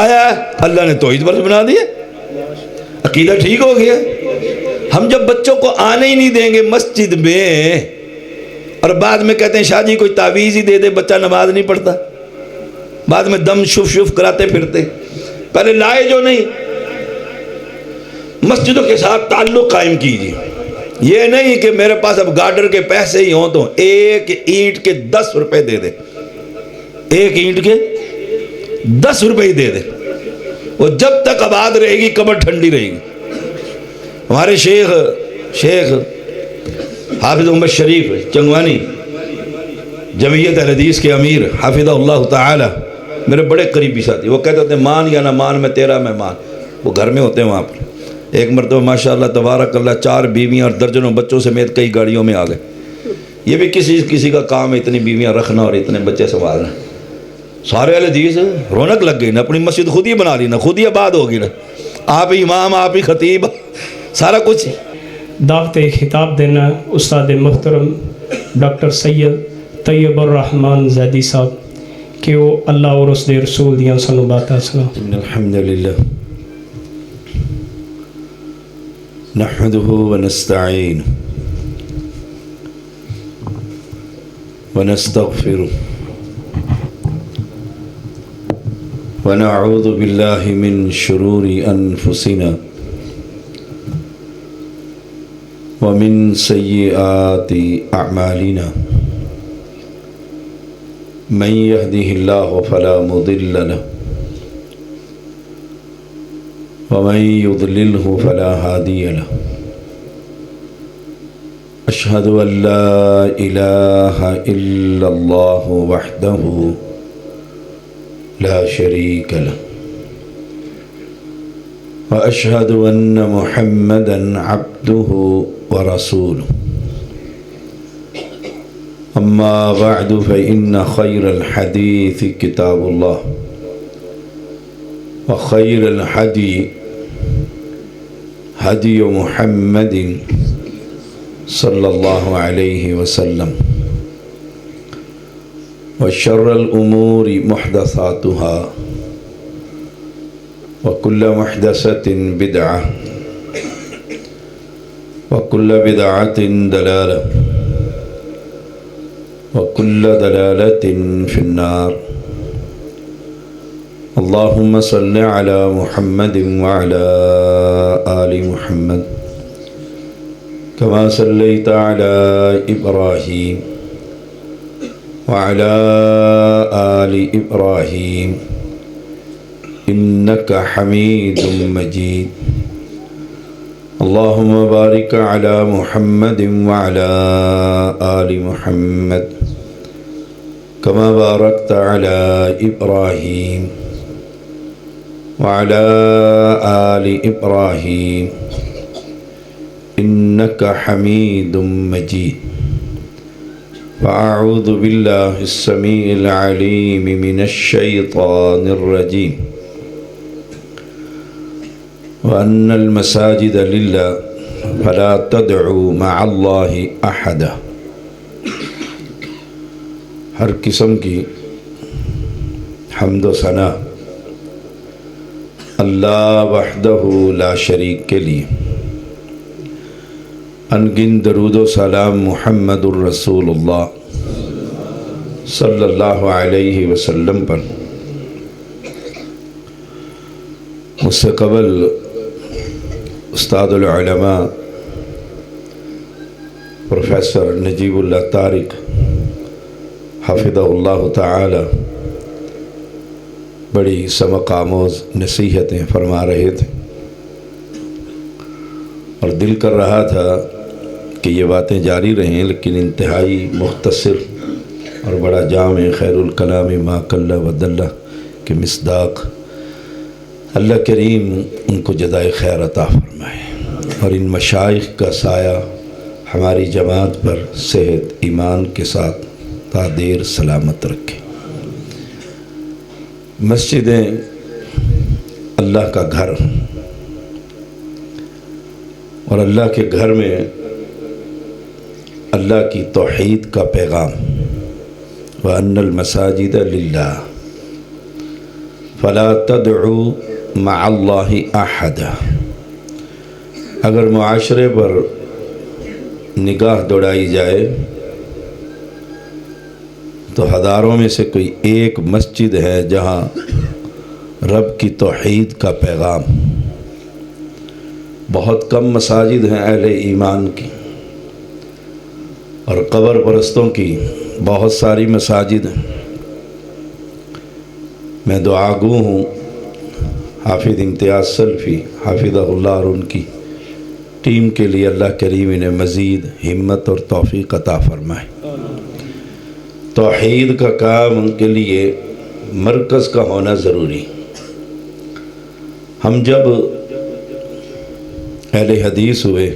آیا ہے اللہ نے توحید پر بنا دیا، عقیدہ ٹھیک ہو گیا۔ ہم جب بچوں کو آنے ہی نہیں دیں گے مسجد میں اور بعد میں کہتے ہیں شاہ جی کوئی تعویذ ہی دے دے، بچہ نماز نہیں پڑھتا، بعد میں دم شف شف کراتے پھرتے، پہلے لائے جو نہیں۔ مسجدوں کے ساتھ تعلق قائم کیجیے، یہ نہیں کہ میرے پاس اب گارڈر کے پیسے ہی ہوں تو ایک اینٹ کے 10 روپے دے دے، ایک اینٹ کے 10 روپے ہی دے دے، وہ جب تک آباد رہے گی کمر ٹھنڈی رہے گی۔ ہمارے شیخ حافظ محمد شریف چنگوانی جمعیت اہل حدیث کے امیر حافظ اللہ تعالی، میرے بڑے قریبی ساتھی، وہ کہتے ہوتے مان یا نہ مان میں تیرا مہمان، وہ گھر میں ہوتے ہیں وہاں پر۔ ایک مرتبہ ماشاءاللہ تبارک اللہ 4 بیویاں اور درجنوں بچوں سمیت کئی گاڑیوں میں آ گئے۔ یہ بھی کسی کا کام ہے اتنی بیویاں رکھنا اور اتنے بچے سنبھالنا۔ سارے اہل حدیث رونق لگ گئی نا، اپنی مسجد خود ہی بنا لی نا، خود ہی آباد ہوگی نا، آپ ہی امام آپ ہی خطیب سارا کچھ۔ دعوت خطاب دینا استاد محترم ڈاکٹر سید طیب الرحمن زیدی صاحب کہ وہ اللہ اور اس دے رسول دیاں سنو باتاں سنا۔ الحمدللہ نحمده ونستعین ونستغفر ونعوذ باللہ من شرور انفسنا ومن سیئات اعمالنا من يهده الله فلا مضل له ومن يضلله فلا هادي له أشهد أن لا إله إلا الله وحده لا شريك له وأشهد أن محمدا عبده ورسوله أما بعد فإن خير الحديث كتاب الله وخير الهدي هدي محمد صلى الله عليه وسلم وشر الأمور محدثاتها وكل محدثة بدعة وكل بدعة ضلالة وكل ضلالة في النار اللهم صل على محمد وعلى آل محمد كما صليت على إبراهيم وعلى آل إبراهيم إنك حميد مجيد اللهم بارك على محمد وعلى آل محمد كما باركت على إبراهيم وعلى آل إبراهيم إنك حميد مجيد فأعوذ بالله السميع العليم من الشيطان الرجيم وأن المساجد لله فلا تدعوا مع الله أحدا۔ ہر قسم کی حمد و ثنا اللہ وحدہ لا شریک کے لیے، انگن درود و سلام محمد الرسول اللہ صلی اللہ علیہ وسلم پر۔ مجھ سے قبل استاد العلماء پروفیسر نجیب اللہ طارق حفظہ اللہ تعالی بڑی سبق آموز نصیحتیں فرما رہے تھے، اور دل کر رہا تھا کہ یہ باتیں جاری رہیں، لیکن انتہائی مختصر اور بڑا جامع خیر الکلام ما قل و دل کے مصداق اللہ کریم ان کو جزائے خیر عطا فرمائے، اور ان مشائخ کا سایہ ہماری جماعت پر صحت ایمان کے ساتھ تا دیر سلامت رکھے۔ مسجدیں اللہ کا گھر، اور اللہ کے گھر میں اللہ کی توحید کا پیغام، وَأَنَّ الْمَسَاجِدَ لِلَّهِ فلا تدعو مع اللہ احد، اگر معاشرے پر نگاہ دوڑائی جائے تو ہزاروں میں سے کوئی ایک مسجد ہے جہاں رب کی توحید کا پیغام، بہت کم مساجد ہیں اہل ایمان کی، اور قبر پرستوں کی بہت ساری مساجد ہیں۔ میں دعا گو ہوں حافظ امتیاز سلفی حافظہ اللہ اور ان کی ٹیم کے لیے اللہ کریم انہیں مزید ہمت اور توفیق عطا فرمائے۔ توحید کا کام ان کے لیے مرکز کا ہونا ضروری۔ ہم جب اہل حدیث ہوئے،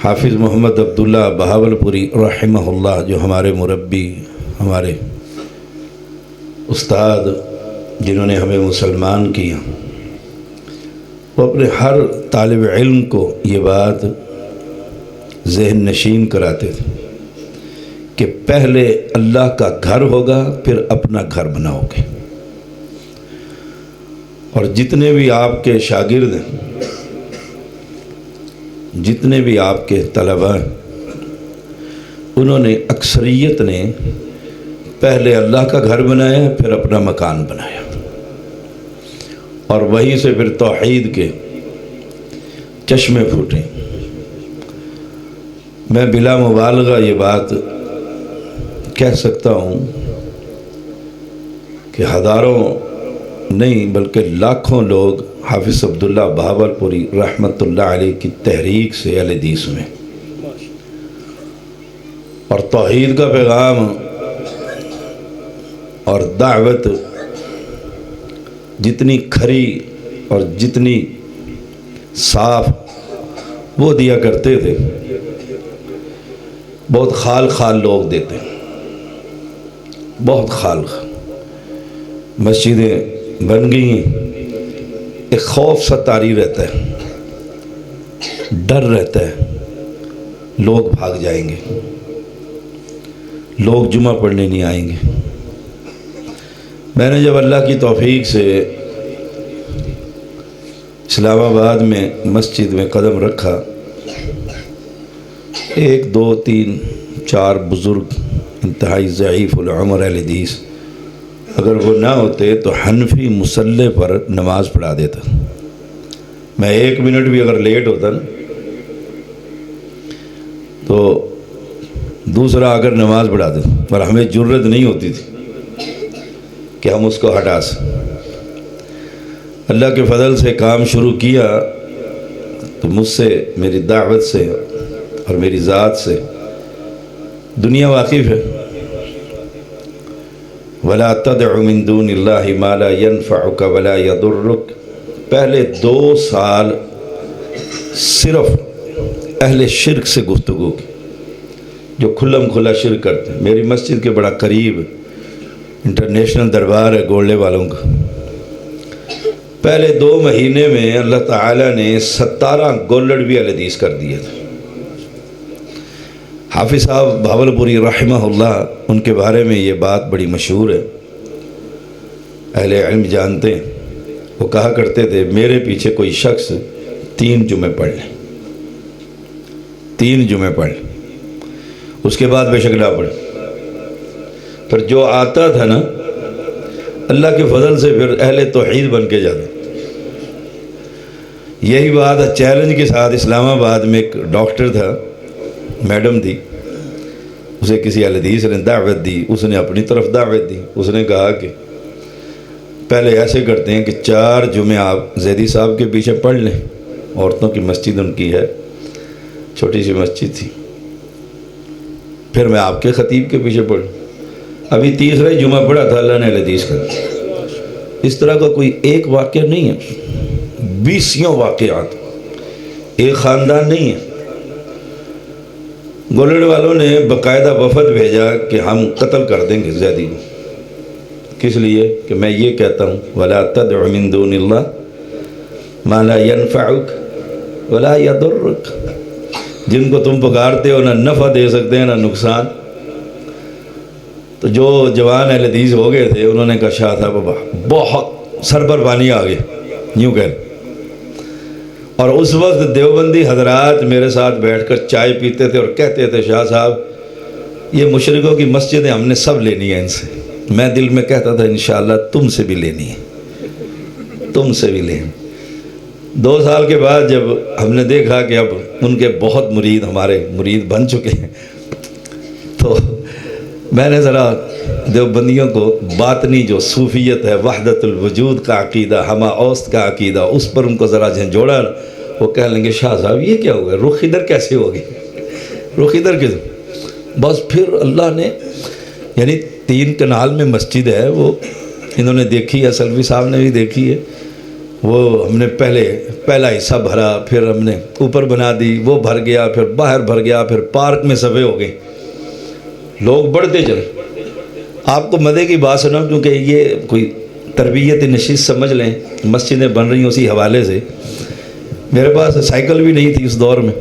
حافظ محمد عبداللہ بہاولپوری رحمہ اللہ جو ہمارے مربی، ہمارے استاد، جنہوں نے ہمیں مسلمان کیا، وہ اپنے ہر طالب علم کو یہ بات ذہن نشین کراتے تھے کہ پہلے اللہ کا گھر ہوگا پھر اپنا گھر بناؤ گے، اور جتنے بھی آپ کے شاگرد ہیں، جتنے بھی آپ کے طلباء ہیں، انہوں نے اکثریت نے پہلے اللہ کا گھر بنایا پھر اپنا مکان بنایا، اور وہیں سے پھر توحید کے چشمے پھوٹے۔ میں بلا مبالغہ یہ بات کہہ سکتا ہوں کہ ہزاروں نہیں بلکہ لاکھوں لوگ حافظ عبداللہ بہاولپوری رحمۃ اللہ علیہ کی تحریک سے اہل حدیث میں، اور توحید کا پیغام اور دعوت جتنی کھری اور جتنی صاف وہ دیا کرتے تھے، بہت خال خال لوگ دیتے، بہت خال خال۔ مسجدیں بن گئی ہیں، ایک خوف سا طاری رہتا ہے، ڈر رہتا ہے لوگ بھاگ جائیں گے، لوگ جمعہ پڑھنے نہیں آئیں گے۔ میں نے جب اللہ کی توفیق سے اسلام آباد میں مسجد میں قدم رکھا، ایک دو تین چار بزرگ انتہائی ضعیف العمر اہل حدیث، اگر وہ نہ ہوتے تو حنفی مصلی پر نماز پڑھا دیتا۔ میں ایک منٹ بھی اگر لیٹ ہوتا نا تو دوسرا اگر نماز پڑھا دیتا، پر ہمیں جرت نہیں ہوتی تھی کہ ہم اس کو ہٹا سکیں۔ اللہ کے فضل سے کام شروع کیا تو مجھ سے، میری دعوت سے اور میری ذات سے دنیا واقف ہے۔ وَلَا تَدْعُ مِن دُونِ اللَّهِ مَا لَا يَنفَعُكَ وَلَا يَضُرُّكَ۔ پہلے 2 سال صرف اہل شرک سے گفتگو کی، جو کھلم کھلا شرک کرتے ہیں۔ میری مسجد کے بڑا قریب انٹرنیشنل دربار ہے گولڈے والوں کا۔ پہلے 2 مہینے میں اللہ تعالیٰ نے 17 گولڈ بھی اہل حدیث کر دیے تھے۔ حافظ صاحب بہاولپوری رحمہ اللہ، ان کے بارے میں یہ بات بڑی مشہور ہے، اہل علم جانتے ہیں۔ وہ کہا کرتے تھے میرے پیچھے کوئی شخص 3 جمعے پڑھ لیں، 3 جمعے پڑھ لیں، اس کے بعد بے شک نہ پڑھے۔ پھر جو آتا تھا نا اللہ کے فضل سے پھر اہل توحید بن کے جاتا۔ یہی بات چیلنج کے ساتھ اسلام آباد میں ایک ڈاکٹر تھا، میڈم تھی، اسے کسی اہل حدیث نے دعوت دی، اس نے اپنی طرف دعوت دی۔ اس نے کہا کہ پہلے ایسے کرتے ہیں کہ 4 جمعے آپ زیدی صاحب کے پیچھے پڑھ لیں، عورتوں کی مسجد ان کی ہے، چھوٹی سی مسجد تھی، پھر میں آپ کے خطیب کے پیچھے پڑھوں۔ ابھی 3را جمعہ پڑھا تھا، اللہ نے اہل حدیث کا۔ اس طرح کا کوئی ایک واقعہ نہیں ہے، 20 واقعات، ایک خاندان نہیں ہے۔ گولڈ والوں نے باقاعدہ وفد بھیجا کہ ہم قتل کر دیں گے زیدی کو۔ کس لیے؟ کہ میں یہ کہتا ہوں وَلَا تَدْعُ مِن دُونِ اللَّهِ مَا لَا يَنفَعُكَ وَلَا يَضُرُّكَ، جن کو تم پکارتے ہو نہ نفع دے سکتے ہیں نہ نقصان۔ تو جو جوان اہل حدیث ہو گئے تھے انہوں نے کہا شاہ صاحب بابا بہت سر پر پانی آ گئے یوں کہ، اور اس وقت دیوبندی حضرات میرے ساتھ بیٹھ کر چائے پیتے تھے اور کہتے تھے شاہ صاحب یہ مشرکوں کی مسجدیں ہم نے سب لینی ہیں ان سے. میں دل میں کہتا تھا انشاءاللہ تم سے بھی لینی ہے، تم سے بھی لیں. 2 سال کے بعد جب ہم نے دیکھا کہ اب ان کے بہت مرید ہمارے مرید بن چکے ہیں، تو میں نے ذرا دیوبندیوں کو باطنی جو صوفیت ہے، وحدت الوجود کا عقیدہ، ہمہ اوست کا عقیدہ، اس پر ان کو ذرا جھنجھوڑا. وہ کہنے لگے شاہ صاحب یہ کیا ہو گیا، رخ ادھر کیسے ہوگی، رخ ادھر کیسے. بس پھر اللہ نے یعنی 3 کنال میں مسجد ہے، وہ انہوں نے دیکھی ہے، سلوی صاحب نے بھی دیکھی ہے. وہ ہم نے پہلا حصہ بھرا، پھر ہم نے اوپر بنا دی، وہ بھر گیا، پھر باہر بھر گیا، پھر پارک میں صفے ہو گئے، لوگ بڑھتے چلے. آپ کو مزے کی بات سناؤں کیونکہ یہ کوئی تربیت نشست سمجھ لیں، مسجدیں بن رہی ہیں اسی حوالے سے. میرے پاس سائیکل بھی نہیں تھی اس دور میں،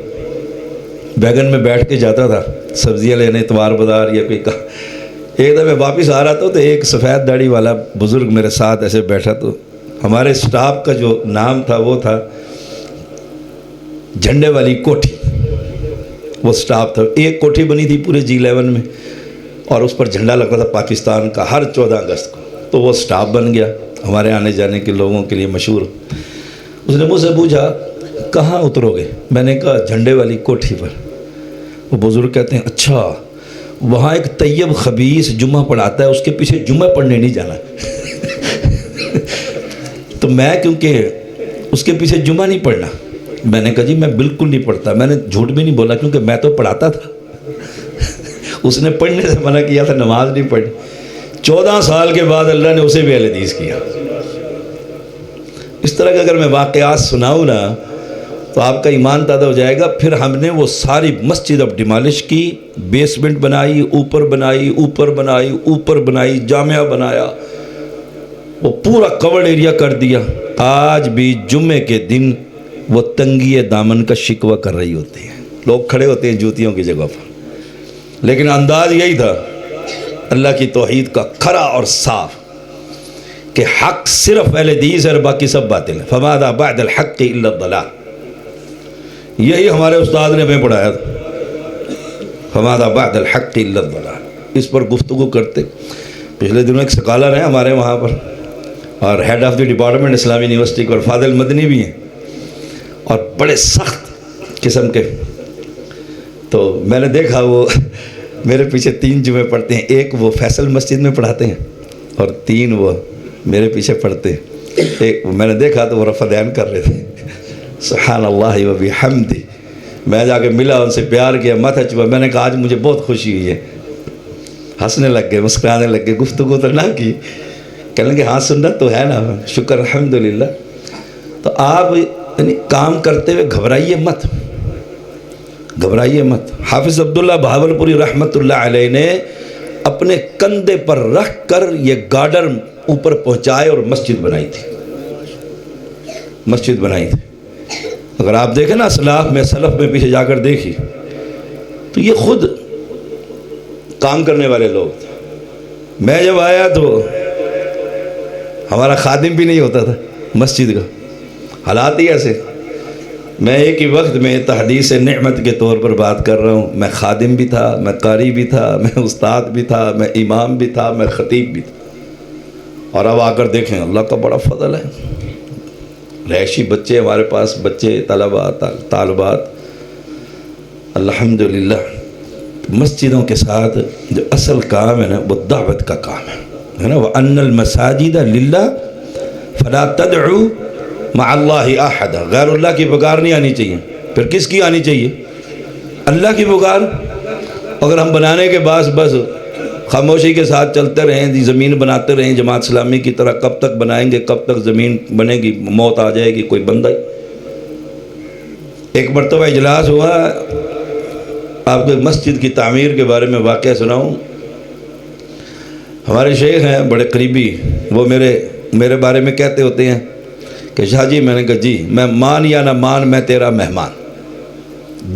بیگن میں بیٹھ کے جاتا تھا سبزیاں لینے اتوار بازار یا کوئی کہا. ایک دفعہ میں واپس آ رہا تھا تو ایک سفید داڑھی والا بزرگ میرے ساتھ ایسے بیٹھا، تو ہمارے سٹاف کا جو نام تھا وہ تھا جھنڈے والی کوٹھی. وہ سٹاف تھا، ایک کوٹھی بنی تھی پورے G11 میں اور اس پر جھنڈا لگتا تھا پاکستان کا ہر 14 اگست کو. تو وہ سٹاف بن گیا ہمارے آنے جانے کے لوگوں کے لیے مشہور. اس نے مجھ سے پوچھا کہاں اترو گے، میں نے کہا جھنڈے والی کوٹھی پر. وہ بزرگ کہتے ہیں اچھا وہاں ایک طیب خبیث جمعہ پڑھاتا ہے، اس کے پیچھے جمعہ پڑھنے نہیں جانا. تو میں کیونکہ اس کے پیچھے جمعہ نہیں پڑھنا، میں نے کہا جی میں بالکل نہیں پڑھتا. میں نے جھوٹ بھی نہیں بولا کیونکہ میں تو پڑھاتا تھا. اس نے پڑھنے سے منع کیا تھا، نماز نہیں پڑھی. 14 سال کے بعد اللہ نے اسے بھی اہل حدیث کیا. اس طرح کا اگر میں واقعات سناؤں نا تو آپ کا ایمان تازہ ہو جائے گا. پھر ہم نے وہ ساری مسجد اب ڈیمالش کی، بیسمنٹ بنائی، اوپر بنائی، اوپر بنائی، اوپر بنائی، جامعہ بنایا، وہ پورا کورڈ ایریا کر دیا. آج بھی جمعے کے دن وہ تنگی دامن کا شکوہ کر رہی ہوتی ہیں، لوگ کھڑے ہوتے ہیں جوتیوں کی جگہ پر. لیکن انداز یہی تھا اللہ کی توحید کا کھرا اور صاف کہ حق صرف اہل حدیث ہے اور باقی سب باطل ہے. فماذا بعد الحق الا الضلال. یہی ہمارے استاد نے ہمیں پڑھایا تھا، فماذا بعد الحق الا الضلال. اس پر گفتگو کرتے. پچھلے دنوں ایک سکالر ہیں ہمارے وہاں پر اور ہیڈ آف دی ڈپارٹمنٹ اسلامی یونیورسٹی کے، اور فاضل مدنی بھی ہیں اور بڑے سخت قسم کے. تو میں نے دیکھا وہ میرے پیچھے 3 جمعے پڑھتے ہیں، ایک وہ فیصل مسجد میں پڑھاتے ہیں اور 3 وہ میرے پیچھے پڑھتے ہیں. ایک میں نے دیکھا تو وہ رفع دین کر رہے تھے، سبحان اللہ و بحمدہ. میں جا کے ملا، ان سے پیار کیا، ماتھا چوما. میں نے کہا آج مجھے بہت خوشی ہوئی ہے. ہنسنے لگ گئے، مسکرانے لگ گئے. گفتگو تو نہ کی، کہنے لگے ہاں سنت تو ہے نا، شکر الحمدللہ. تو آپ یعنی کام کرتے ہوئے گھبرائیے مت، گھبرائیے مت. حافظ عبداللہ بہاولپوری رحمۃ اللہ علیہ نے اپنے کندھے پر رکھ کر یہ گارڈر اوپر پہنچائے اور مسجد بنائی تھی، مسجد بنائی تھی. اگر آپ دیکھیں نا سلف میں پیچھے جا کر دیکھی تو یہ خود کام کرنے والے لوگ تھے. میں جب آیا تو ہمارا خادم بھی نہیں ہوتا تھا مسجد کا، حالات ہی ایسے. میں ایک ہی وقت میں تحدیث نعمت کے طور پر بات کر رہا ہوں. میں خادم بھی تھا، میں قاری بھی تھا، میں استاد بھی تھا، میں امام بھی تھا، میں خطیب بھی تھا. اور اب آ کر دیکھیں اللہ کا بڑا فضل ہے. رہائشی بچے ہمارے پاس، بچے طلباء طالبات، الحمدللہ. مسجدوں کے ساتھ جو اصل کام ہے نا وہ دعوت کا کام ہے نا. وَأَنَّ الْمَسَاجِدَ لِلَّهِ فَلَا تَدْعُوا مَعَ اللَّهِ أَحَدًا. غیر اللہ کی پکار نہیں آنی چاہیے. پھر کس کی آنی چاہیے؟ اللہ کی پکار. اگر ہم بنانے کے بعد بس خاموشی کے ساتھ چلتے رہیں، زمین بناتے رہیں جماعت اسلامی کی طرح، کب تک بنائیں گے، کب تک زمین بنے گی، موت آ جائے گی، کوئی بندہ ہی. ایک مرتبہ اجلاس ہوا، آپ کو مسجد کی تعمیر کے بارے میں واقعہ سناؤں. ہمارے شیخ ہیں بڑے قریبی، وہ میرے بارے میں کہتے ہوتے ہیں کہ شاہ جی، میں نے کہا جی، میں مان یا نہ مان میں تیرا مہمان.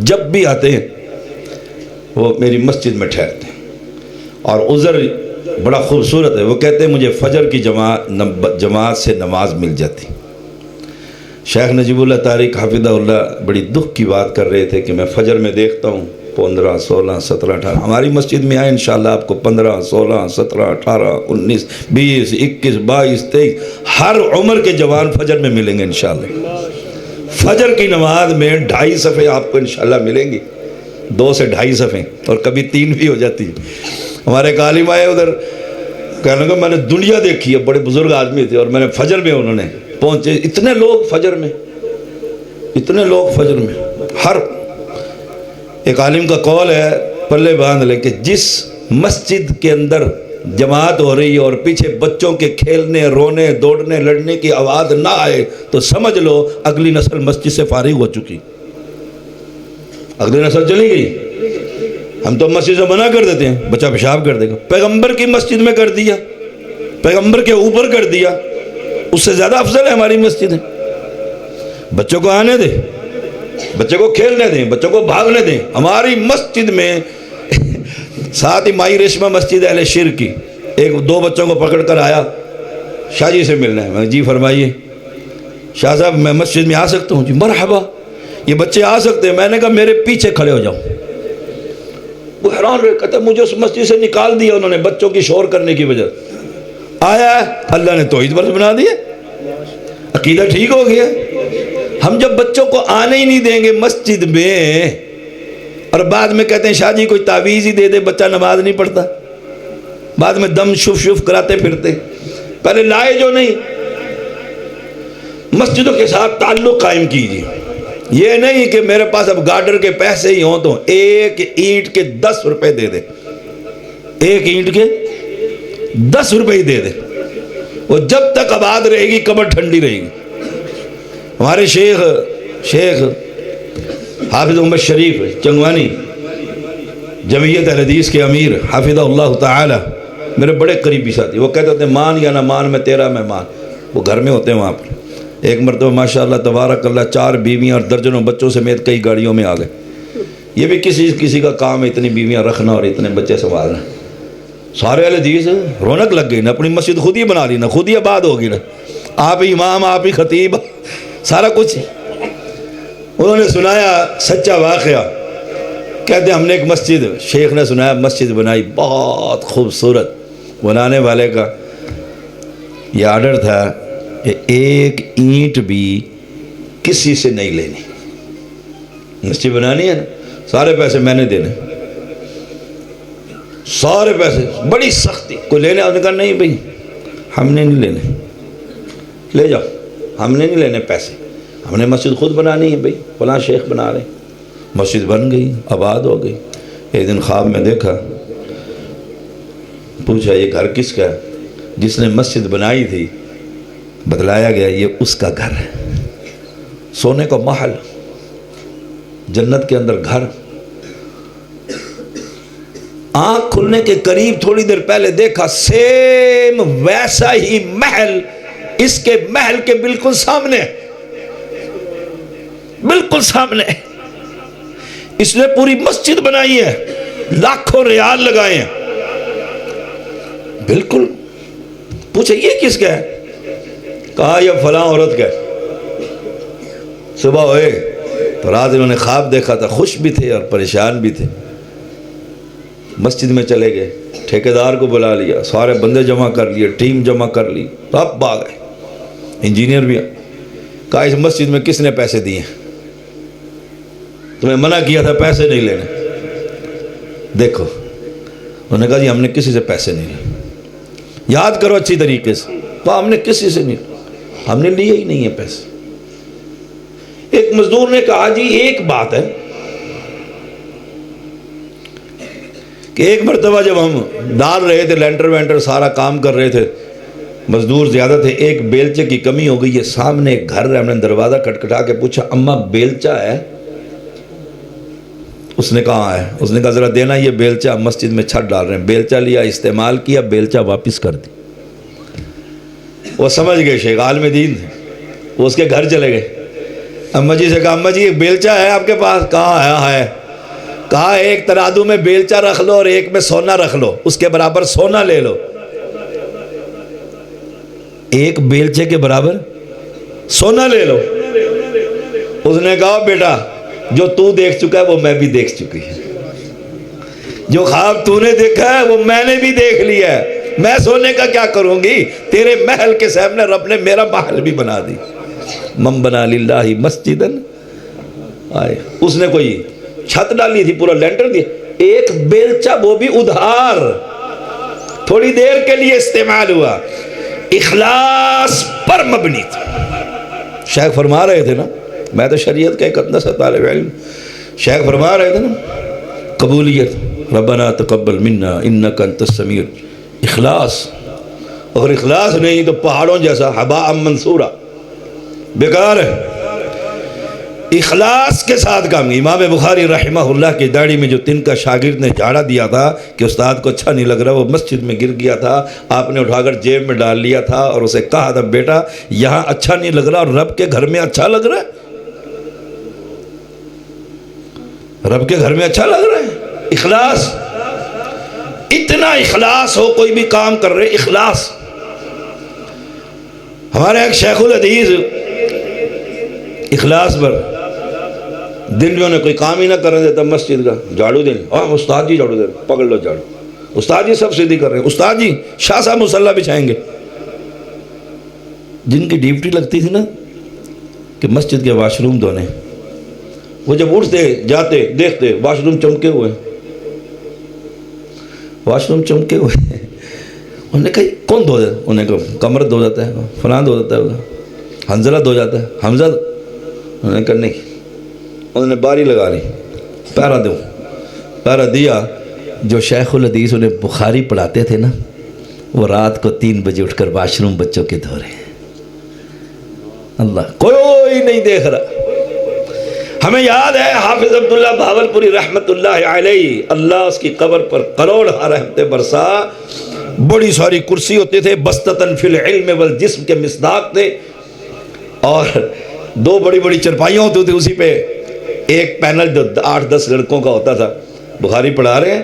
جب بھی آتے ہیں وہ میری مسجد میں ٹھہرتے ہیں اور عذر بڑا خوبصورت ہے. وہ کہتے ہیں مجھے فجر کی جماعت سے نماز مل جاتی. شیخ نجیب اللہ طارق حافظہ اللہ بڑی دکھ کی بات کر رہے تھے کہ میں فجر میں دیکھتا ہوں 15 16 17 18. ہماری مسجد میں آئے انشاءاللہ آپ کو 15 16 17 18 19 20 21 22 23 ہر عمر کے جوان فجر میں ملیں گے انشاءاللہ. فجر کی نماز میں 2.5 صفحے آپ کو انشاءاللہ ملیں گی, 2 سے 2.5 صفحے, اور کبھی 3 بھی ہو جاتی ہے. ہمارے ایک عالم آئے ادھر, کہنے لگا میں نے دنیا دیکھی ہے, بڑے بزرگ آدمی تھے, اور میں نے فجر میں انہوں نے پہنچے, اتنے لوگ فجر میں, اتنے لوگ فجر میں. ہر ایک عالم کا قول ہے, پلے باندھ لے, کہ جس مسجد کے اندر جماعت ہو رہی ہے اور پیچھے بچوں کے کھیلنے رونے دوڑنے لڑنے کی آواز نہ آئے تو سمجھ لو اگلی نسل مسجد سے فارغ ہو چکی, اگلی نسل چلی گئی. ہم تو مسجد سے منع کر دیتے ہیں, بچہ پیشاب کر دے گا. پیغمبر کی مسجد میں کر دیا, پیغمبر کے اوپر کر دیا, اس سے زیادہ افضل ہے ہماری مسجد ہے. بچوں کو آنے دیں, بچے کو کھیلنے دیں, بچوں کو بھاگنے دیں. ہماری مسجد میں ساتھ ہی مائی ریشمہ مسجد اہل شرک کی, 2 بچوں کو پکڑ کر آیا, شاہ جی سے ملنا ہے. میں جی فرمائیے شاہ صاحب میں مسجد میں آ سکتا ہوں؟ جی مرحبا. یہ بچے آ سکتے ہیں. میں نے کہا میرے پیچھے کھڑے ہو جاؤ. وہ حیران رہے, کہتے مجھے اس مسجد سے نکال دیا انہوں نے بچوں کی شور کرنے کی وجہ. آیا ہے اللہ نے توحید پر بنا دیا, عقیدہ ٹھیک ہو گیا. ہم جب بچوں کو آنے ہی نہیں دیں گے مسجد میں, اور بعد میں کہتے ہیں شاہ جی کوئی تعویذ ہی دے دے, بچہ نماز نہیں پڑھتا, بعد میں دم شف شف کراتے پھرتے. پہلے لائے جو نہیں, مسجدوں کے ساتھ تعلق قائم کیجیے. یہ نہیں کہ میرے پاس اب گارڈر کے پیسے ہی ہوں تو 1 اینٹ کے 10 روپے دے دے, 1 اینٹ کے 10 روپے ہی دے دے. وہ جب تک آباد رہے گی قبر ٹھنڈی رہے گی. ہمارے شیخ حافظ محمد شریف چنگوانی جمعیت اہل حدیث کے امیر حافظہ اللہ تعالی میرے بڑے قریبی ساتھی. وہ کہتے ہوتے ہیں مان یا نہ مان میں تیرا مہمان. وہ گھر میں ہوتے ہیں وہاں پر. ایک مرتبہ ماشاءاللہ تبارک اللہ 4 بیویاں اور درجنوں بچوں سمیت کئی گاڑیوں میں آ گئے. یہ بھی کسی کا کام ہے اتنی بیویاں رکھنا اور اتنے بچے سنبھالنا. سارے اہل حدیث رونق لگ گئی نا, اپنی مسجد خود ہی بنا لی نا, خود ہی آباد ہوگی نا, آپ ہی امام آپ ہی خطیب سارا کچھ. انہوں نے سنایا سچا واقعہ, کہتے ہیں ہم نے ایک مسجد, شیخ نے سنایا مسجد بنائی بہت خوبصورت. بنانے والے کا یہ آرڈر تھا کہ 1 اینٹ بھی کسی سے نہیں لینی. مسجد بنانی ہے نا, سارے پیسے میں نے دینے, سارے پیسے. بڑی سختی, کوئی لینے آپ نے کہا نہیں بھائی ہم نے نہیں لینے, لے جاؤ, ہم نے نہیں لینے پیسے, ہم نے مسجد خود بنانی ہے بھائی, فلاں شیخ بنا رہے. مسجد بن گئی, آباد ہو گئی. ایک دن خواب میں دیکھا, پوچھا یہ گھر کس کا ہے؟ جس نے مسجد بنائی تھی بتلایا گیا یہ اس کا گھر ہے, سونے کا محل, جنت کے اندر گھر. آنکھ کھلنے کے قریب تھوڑی دیر پہلے دیکھا سیم ویسا ہی محل اس کے محل کے بالکل سامنے, بالکل سامنے. اس نے پوری مسجد بنائی ہے, لاکھوں ریال لگائے ہیں. بالکل. پوچھا یہ کس کا ہے؟ کہا یہ فلاں عورت کا ہے. صبح ہوئے تو رات انہوں نے خواب دیکھا تھا, خوش بھی تھے اور پریشان بھی تھے. مسجد میں چلے گئے, ٹھیکیدار کو بلا لیا, سارے بندے جمع کر لیے, ٹیم جمع کر لی, سب آ گئے, انجینئر بھی. کہا اس مسجد میں کس نے پیسے دیے؟ تمہیں منع کیا تھا پیسے نہیں لینے. دیکھو انہوں نے کہا جی ہم نے کسی سے پیسے نہیں لیے. یاد کرو اچھی طریقے سے, تو ہم نے کسی سے نہیں, ہم نے لیے ہی نہیں ہیں پیسے. ایک مزدور نے کہا جی ایک بات ہے کہ ایک مرتبہ جب ہم ڈال رہے تھے, لینٹر وینٹر سارا کام کر رہے تھے, مزدور زیادہ تھے, ایک بیلچے کی کمی ہو گئی. یہ سامنے ایک گھر ہے, ہم نے دروازہ کھٹکھٹا کے پوچھا اماں بیلچہ ہے؟ اس نے کہا ہے. اس نے کہا ذرا دینا, یہ بیلچہ مسجد میں چھت ڈال رہے ہیں. بیلچہ لیا, استعمال کیا, بیلچہ واپس کر دی. وہ سمجھ گئے, شیخ عالم دین تھے, وہ اس کے گھر چلے گئے. اماں جی سے کہا اماں جی ایک بیلچہ ہے آپ کے پاس؟ کہاں ہے. کہا ایک ترازو میں بیلچہ رکھ لو اور ایک میں سونا رکھ لو, اس کے برابر سونا لے لو. ایک بیلچے کے برابر سونا لے لو۔ اس نے کہا بیٹا جو تو دیکھ چکا ہے وہ میں بھی دیکھ چکی ہے، جو خواب تو نے دیکھا ہے وہ میں نے بھی دیکھ لیا ہے، میں سونے کا کیا کروں گی؟ تیرے محل کے سامنے رب نے میرا محل بھی بنا دی۔ من بنا للہ مسجدن، آئے اس نے کوئی چھت ڈالی تھی، پورا لینٹر دیا، ایک بیلچہ وہ بھی ادھار، تھوڑی دیر کے لیے استعمال ہوا، اخلاص پر مبنی تھا۔ شیخ فرما رہے تھے نا، میں تو شریعت کا ایک ادنا سا طالب علم، شیخ فرما رہے تھے نا قبولیت، ربنا تقبل منا انک انت السمیع، اخلاص، اور اخلاص نہیں تو پہاڑوں جیسا حباء منصورا، بیکار ہے۔ اخلاص کے ساتھ کام۔ امام بخاری رحمہ اللہ کی داڑھی میں جو تن کا شاگرد نے جھاڑا دیا تھا کہ استاد کو اچھا نہیں لگ رہا، وہ مسجد میں گر گیا تھا، آپ نے اٹھا کر جیب میں ڈال لیا تھا اور اسے کہا تھا بیٹا یہاں اچھا نہیں لگ رہا اور رب کے گھر میں اچھا لگ رہا ہے، رب کے گھر میں اچھا لگ رہا ہے۔ اخلاص، اتنا اخلاص ہو کوئی بھی کام کر رہے، اخلاص۔ ہمارے ایک شیخ الحدیث اخلاص پر دن میں انہیں کوئی کام ہی نہ کرنے دیتا مسجد کا، جھاڑو دیں، ہاں استاد جی جھاڑو دیں، پکڑ لو جھاڑو، استاد جی سب سیدھی کر رہے ہیں، استاد جی شاہ صاحب مصلی بچھائیں گے۔ جن کی ڈیوٹی لگتی تھی نا کہ مسجد کے واش روم دھونے، وہ جب اٹھتے جاتے دیکھتے واش روم چمکے ہوئے، واش روم چمکے ہوئے، انہوں نے کہا کون دھو جاتا ہے؟ انہوں نے کہا کمر دھو جاتا ہے، فلاں دھو جاتا ہے، حنظلہ دھو جاتا ہے، حمزہ، انہوں نے کہا نہیں، انہوں نے باری لگا لی، پیرا دو، پیرا دیا۔ جو شیخ الحدیث انہیں بخاری پڑھاتے تھے نا، وہ رات کو 3 بجے اٹھ کر واش روم بچوں کے دھو رہے ہیں۔ اللہ، کوئی نہیں دیکھ رہا۔ ہمیں یاد ہے حافظ عبداللہ بھاولپوری رحمت اللہ علیہ، اللہ اس کی قبر پر کروڑ رحمتیں برسا، بڑی ساری کرسی ہوتے تھے، بستتن فی العلم والجسم کے مصداق تھے، اور 2 بڑی بڑی چرپائیاں ہوتی تھی، اسی پہ ایک پینل جو 8-10 لڑکوں کا ہوتا تھا، بخاری پڑھا رہے ہیں،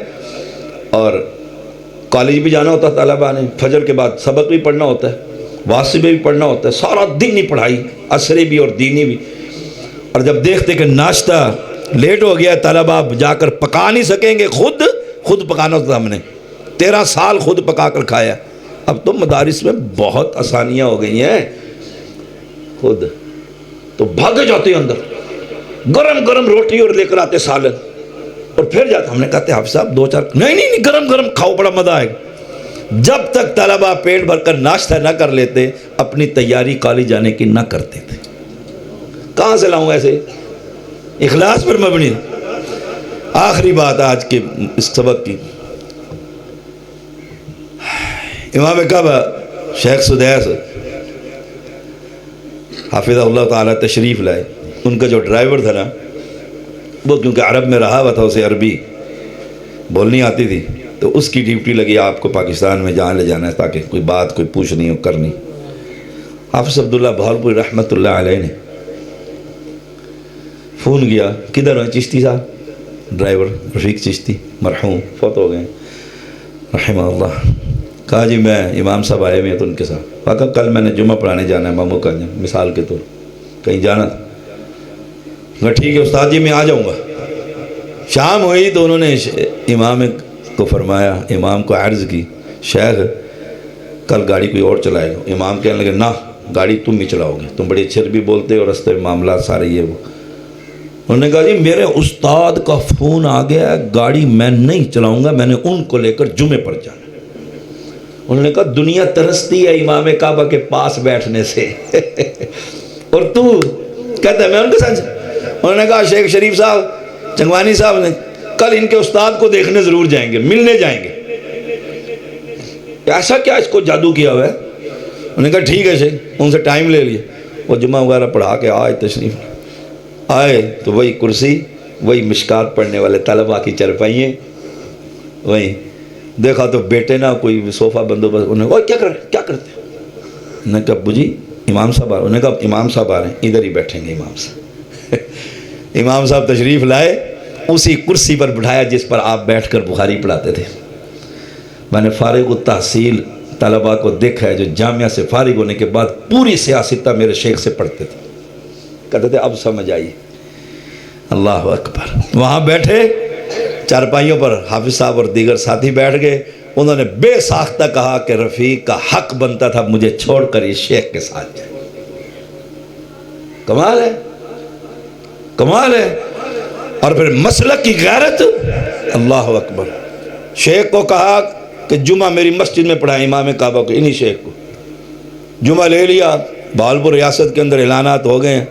اور کالج بھی جانا ہوتا ہے طلباء نے، فجر کے بعد سبق بھی پڑھنا ہوتا ہے، واسطے بھی پڑھنا ہوتا ہے، سارا دینی پڑھائی، عصری بھی اور دینی بھی۔ اور جب دیکھتے کہ ناشتہ لیٹ ہو گیا، طلباء جا کر پکا نہیں سکیں گے، خود پکانا ہوتا ہم نے 13 سال خود پکا کر کھایا۔ اب تو مدارس میں بہت آسانیاں ہو گئی ہیں، خود تو بھاگے جاتے ہیں اندر، گرم گرم روٹی اور لے کر آتے سالن، اور پھر جاتے، ہم نے کہتے حافظ صاحب 2-4 نہیں گرم گرم کھاؤ، بڑا مزہ آئے گا۔ جب تک طلباء پیٹ بھر کر ناشتہ نہ کر لیتے، اپنی تیاری کالج جانے کی نہ کرتے تھے۔ کہاں سے لاؤں ایسے؟ اخلاص پر مبنی۔ آخری بات آج کے اس سبق کی، امام کعبہ شیخ سدیس حافظ اللہ تعالیٰ تشریف لائے۔ ان کا جو ڈرائیور تھا نا، وہ کیونکہ عرب میں رہا ہوا تھا، اسے عربی بولنی آتی تھی، تو اس کی ڈیوٹی لگی آپ کو پاکستان میں جہاں لے جانا ہے تاکہ کوئی بات کوئی پوچھنی ہو کرنی۔ حافظ عبداللہ بھاولپوری رحمۃ اللہ علیہ نے فون کیا، کدھر ہیں چشتی صاحب؟ ڈرائیور رفیق چشتی مرحوم فوت ہو گئے رحمہ اللہ۔ کہا جی میں امام صاحب آئے ہوئے ہیں تو ان کے ساتھ۔ کہا کل میں نے جمعہ پڑھانے جانا ہے ماموں کا، مثال کے طور کہیں جانا تھا۔ کہا ٹھیک ہے استاد جی میں آ جاؤں گا۔ شام ہوئی تو انہوں نے امام کو فرمایا، امام کو عرض کی شیخ کل گاڑی کوئی اور چلائے گا۔ امام کہنے لگے نہ، گاڑی تم ہی چلاؤ گے، تم بڑی اچھے عربی بولتے اور رستے میں معاملات سارے یہ وہ۔ انہوں نے کہا جی میرے استاد کا فون آ گیا ہے، گاڑی میں نہیں چلاؤں گا، میں نے ان کو لے کر جمعے پر جانا۔ انہوں نے کہا دنیا ترستی ہے امام کعبہ کے پاس بیٹھنے سے اور تو کہتا ہے میں ان کے ساتھ۔ انہوں نے کہا شیخ شریف صاحب چنگوانی صاحب نے کل ان کے استاد کو دیکھنے ضرور جائیں گے، ملنے جائیں گے۔ ایسا کیا اس کو جادو کیا ہوا ہے؟ انہوں نے کہا ٹھیک ہے شیخ، ان سے ٹائم لے لیا، وہ جمعہ وغیرہ پڑھا کے آئے، تشریف آئے تو وہی کرسی، وہی مشکات پڑھنے والے طلباء کی چرپائییں، وہی دیکھا تو بیٹے نہ کوئی صوفہ بندوبست۔ انہوں نے کہا کیا کرتے ہیں؟ انہوں نے کہا ابو جی امام صاحب آ رہے ہیں۔ انہوں نے کہا امام صاحب آ رہے ہیں، ادھر ہی بیٹھیں گے امام صاحب۔ امام صاحب تشریف لائے، اسی کرسی پر بٹھایا جس پر آپ بیٹھ کر بخاری پڑھاتے تھے۔ میں نے فارغ التحصیل طلباء کو دیکھا ہے جو جامعہ سے فارغ ہونے کے بعد پوری سیاستہ میرے شیخ سے پڑھتے تھے، کہتے تھے اب سمجھ آئی۔ اللہ اکبر۔ وہاں بیٹھے چارپائیوں پر حافظ صاحب اور دیگر ساتھی بیٹھ گئے، انہوں نے بے ساختہ کہا کہ رفیق کا حق بنتا تھا مجھے چھوڑ کر اس شیخ کے ساتھ جائے۔ کمال ہے، کمال ہے۔ اور پھر مسلک کی غیرت، اللہ اکبر۔ شیخ کو کہا کہ جمعہ میری مسجد میں پڑھائیں، امام کعبہ کو، انہی شیخ کو جمعہ لے لیا۔ بہاولپور ریاست کے اندر اعلانات ہو گئے،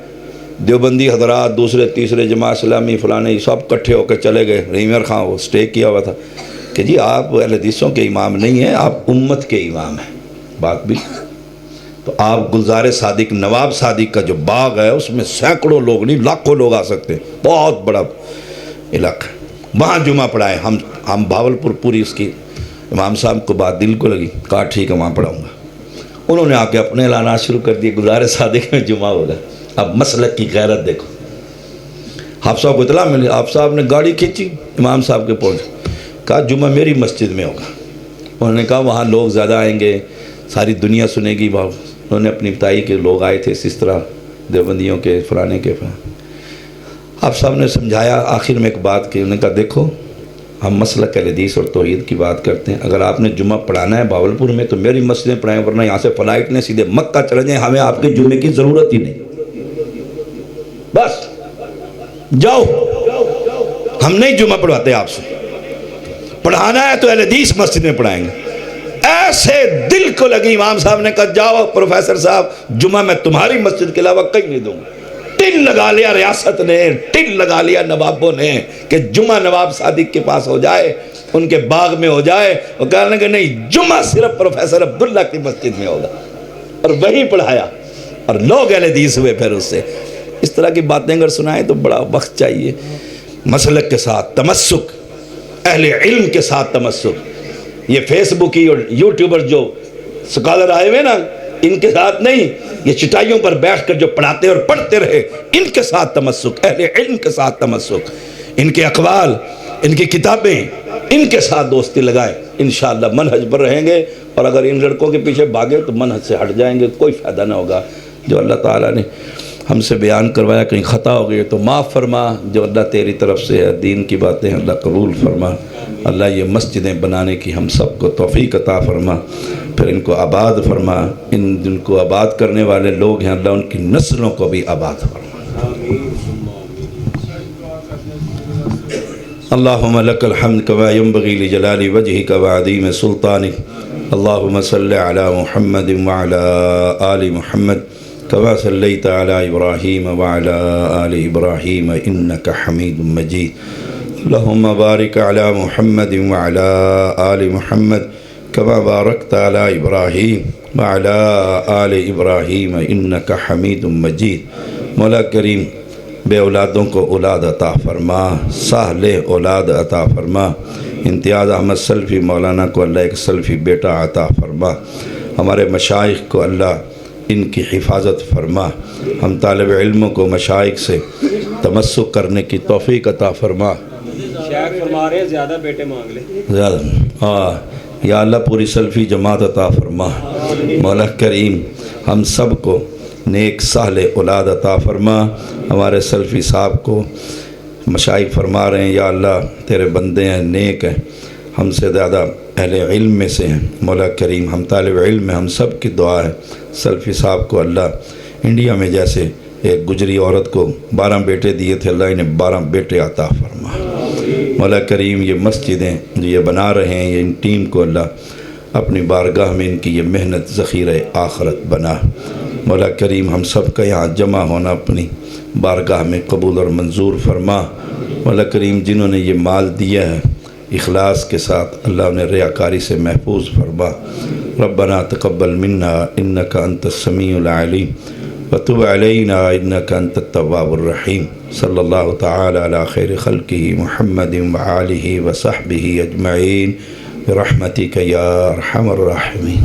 دیوبندی حضرات، دوسرے تیسرے جماعت اسلامی فلانے سب کٹھے ہو کے چلے گئے۔ رحیم خان وہ سٹے کیا ہوا تھا کہ جی آپ اہل حدیثوں کے امام نہیں ہیں، آپ امت کے امام ہیں۔ بات بھی تو آپ گلزار صادق، نواب صادق کا جو باغ ہے اس میں سینکڑوں لوگ نہیں لاکھوں لوگ آ سکتے ہیں، بہت بڑا علاقہ، وہاں جمعہ پڑھائے۔ ہم بہاولپور پوری اس کی امام صاحب کو بات دل کو لگی، کہا ٹھیک ہے وہاں پڑھاؤں گا۔ انہوں نے آ کے اپنے اعلانات شروع کر دیے، گلزار صادق میں جمعہ ہوگا۔ اب مسلک کی غیرت دیکھو۔ حافظ صاحب کو اطلاع ملی، حافظ صاحب نے گاڑی کھینچی، امام صاحب کے پہنچ، کہا جمعہ میری مسجد میں ہوگا۔ انہوں نے کہا وہاں لوگ زیادہ آئیں گے، ساری دنیا سنے گی۔ انہوں نے اپنی بتائی کہ لوگ آئے تھے اس طرح دیوبندیوں کے فلانے کے فلانے۔ حافظ صاحب نے سمجھایا آخر میں ایک بات کی، انہوں نے کہا دیکھو ہم مسلک اہل حدیث اور توحید کی بات کرتے ہیں، اگر آپ نے جمعہ پڑھانا ہے بہاولپور میں تو میری مسجد میں پڑھائیں، ورنہ یہاں سے فلائٹ نے سیدھے مکہ چلے جائیں، ہمیں آپ کے جمعے کی ضرورت ہی نہیں، بس جاؤ، ہم نہیں جمعہ پڑھواتے آپ سے، پڑھانا ہے تو اہل حدیث مسجد میں پڑھائیں گے۔ ایسے دل کو لگی، امام صاحب نے کہا جاؤ پروفیسر صاحب، جمعہ میں تمہاری مسجد کے علاوہ کہیں نہیں دوں گا۔ ٹن لگا لیا ریاست نے، ٹن لگا لیا نوابوں نے کہ جمعہ نواب صادق کے پاس ہو جائے، ان کے باغ میں ہو جائے۔ وہ کہا کہ نہیں، جمعہ صرف پروفیسر عبداللہ کی مسجد میں ہوگا، اور وہی پڑھایا، اور لوگ اہل حدیث ہوئے پھر اس سے۔ اس طرح کی باتیں اگر سنائیں تو بڑا وقت چاہیے۔ مسلک کے ساتھ تمسک، اہل علم کے ساتھ تمسک۔ یہ فیس بکی اور یوٹیوبر جو سکالر آئے ہوئے نا، ان کے ساتھ نہیں، یہ چٹائیوں پر بیٹھ کر جو پڑھاتے اور پڑھتے رہے، ان کے ساتھ تمسک، اہل علم کے ساتھ تمسک، ان کے اقوال، ان کی کتابیں، ان کے ساتھ دوستی لگائیں، انشاءاللہ منہج پر رہیں گے۔ اور اگر ان لڑکوں کے پیچھے بھاگے تو منہج سے ہٹ جائیں گے، کوئی فائدہ نہ ہوگا۔ جو اللہ تعالیٰ نے ہم سے بیان کروایا کہیں خطا ہو گئی تو معاف فرما، جو اللہ تیری طرف سے ہے دین کی باتیں اللہ قبول فرما۔ اللہ یہ مسجدیں بنانے کی ہم سب کو توفیق عطا فرما، پھر ان کو آباد فرما، جن کو آباد کرنے والے لوگ ہیں اللہ ان کی نسلوں کو بھی آباد فرما۔ اللہم لک الحمد کما ینبغی لجلال وجہک وعظیم سلطانک، اللہم صلی علی محمد وعلی آل محمد كما صليت على إبراهيم وعلى آل إبراهيم إنك حميد مجيد، اللهم بارك على محمد وعلى آل محمد كما باركت على إبراهيم وعلى آل إبراهيم إنك حميد مجيد۔ مولا کریم بے اولادوں کو اولاد عطا فرما، صالح اولاد عطا فرما۔ امتیاز احمد سلفی مولانا کو اللہ ایک سلفی بیٹا عطا فرما۔ ہمارے مشائخ کو اللہ ان کی حفاظت فرما۔ ہم طالب علموں کو مشائخ سے تمسک کرنے کی توفیق عطا فرما۔ شیخ فرما رہے ہیں زیادہ بیٹے مانگ لے، زیادہ یا اللہ پوری سلفی جماعت عطا فرما۔ مولا کریم ہم سب کو نیک صالح اولاد عطا فرما۔ ہمارے سلفی صاحب کو مشائخ فرما رہے ہیں یا اللہ تیرے بندے ہیں، نیک ہیں، ہم سے زیادہ اہل علم میں سے ہیں۔ مولا کریم ہم طالب علم ہیں، ہم سب کی دعا ہے سلفی صاحب کو اللہ انڈیا میں جیسے ایک گجری عورت کو 12 بیٹے دیے تھے، اللہ انہیں 12 بیٹے عطا فرما۔ مولا کریم یہ مسجدیں جو یہ بنا رہے ہیں، یہ ان ٹیم کو اللہ اپنی بارگاہ میں ان کی یہ محنت ذخیرہ آخرت بنا۔ مولا کریم ہم سب کا یہاں جمع ہونا اپنی بارگاہ میں قبول اور منظور فرما۔ مولا کریم جنہوں نے یہ مال دیا ہے اخلاص کے ساتھ اللہ انہیں ریاکاری سے محفوظ فرما۔ ربنا تقبل منا انک انت السمیع العلیم وتب علینا انک انت التواب الرحیم۔ صلی اللہ تعالی علی خیر خلقہ محمد وآلہ وصحبہ اجمعین برحمتک یا ارحم الراحمین۔